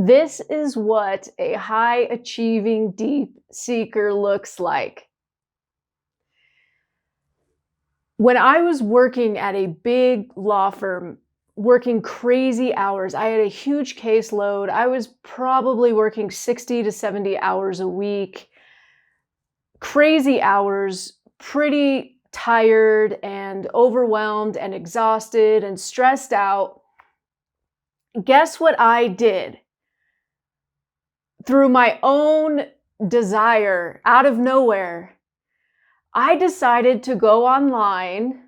This is what a high-achieving deep seeker looks like. When I was working at a big law firm, working crazy hours, I had a huge caseload. I was probably working 60 to 70 hours a week. Crazy hours, pretty tired and overwhelmed and exhausted and stressed out. Guess what I did? Through my own desire, out of nowhere, I decided to go online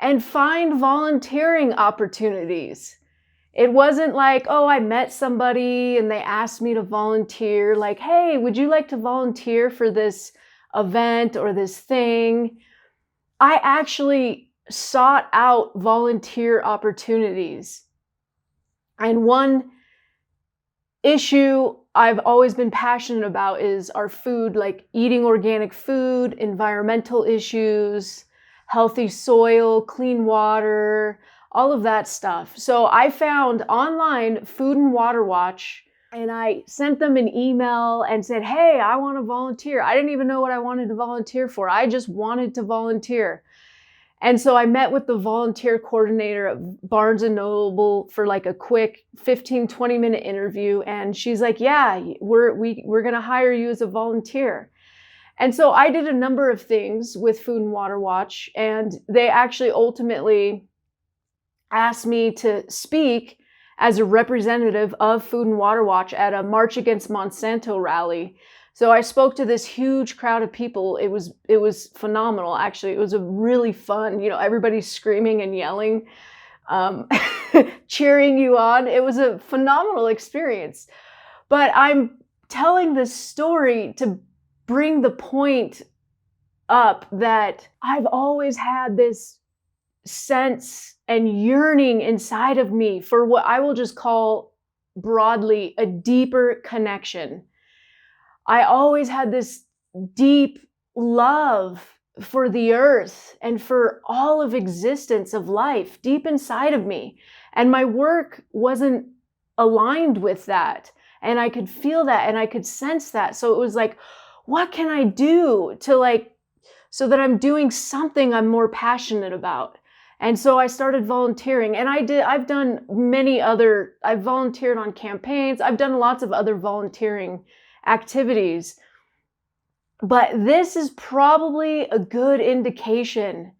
and find volunteering opportunities. It wasn't like, oh, I met somebody and they asked me to volunteer. Like, hey, would you like to volunteer for this event or this thing? I actually sought out volunteer opportunities. And one issue I've always been passionate about is our food, like eating organic food, environmental issues, healthy soil, clean water, all of that stuff. So I found online Food and Water Watch, and I sent them an email and said, hey, I want to volunteer. I didn't even know what I wanted to volunteer for. I just wanted to volunteer. And so I met with the volunteer coordinator at Barnes & Noble for like a quick 15, 20-minute interview. And she's like, yeah, we're going to hire you as a volunteer. And so I did a number of things with Food and Water Watch, and they actually ultimately asked me to speak as a representative of Food and Water Watch at a March Against Monsanto rally. So I spoke to this huge crowd of people. It was phenomenal, actually. It was a really fun, everybody's screaming and yelling, cheering you on. It was a phenomenal experience. But I'm telling this story to bring the point up that I've always had this sense and yearning inside of me for what I will just call broadly a deeper connection. I always had this deep love for the earth and for all of existence of life deep inside of me. And my work wasn't aligned with that. And I could feel that and I could sense that. So it was like, what can I do to so that I'm doing something I'm more passionate about? And so I started volunteering, and I've volunteered on campaigns. I've done lots of other volunteering activities. But this is probably a good indication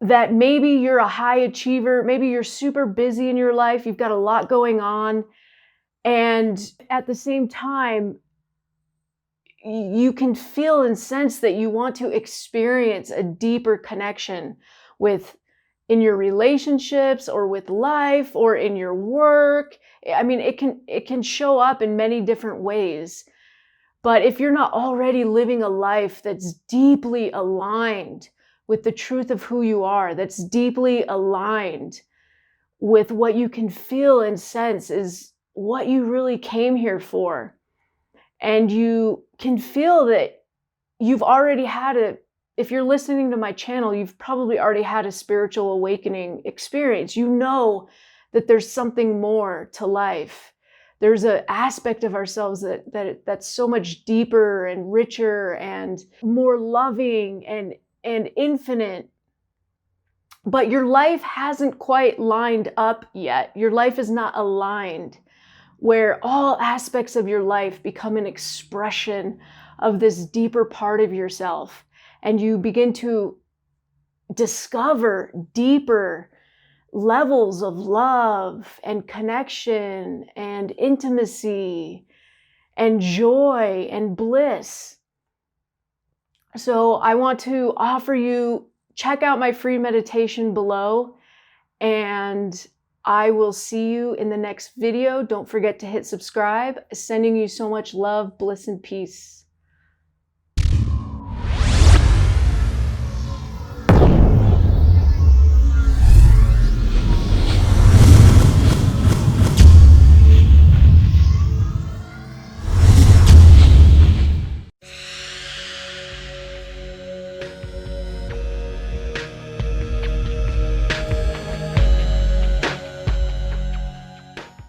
that maybe you're a high achiever, maybe you're super busy in your life, you've got a lot going on, and at the same time, you can feel and sense that you want to experience a deeper connection in your relationships or with life or in your work. I mean, it can show up in many different ways. But if you're not already living a life that's deeply aligned with the truth of who you are, that's deeply aligned with what you can feel and sense is what you really came here for, and you can feel that you've already if you're listening to my channel, you've probably already had a spiritual awakening experience. You know that there's something more to life. There's an aspect of ourselves that's so much deeper and richer and more loving and infinite. But your life hasn't quite lined up yet. Your life is not aligned where all aspects of your life become an expression of this deeper part of yourself. And you begin to discover deeper levels of love and connection and intimacy and joy and bliss. So I want to offer you, check out my free meditation below, and I will see you in the next video. Don't forget to hit subscribe. Sending you so much love, bliss, and peace.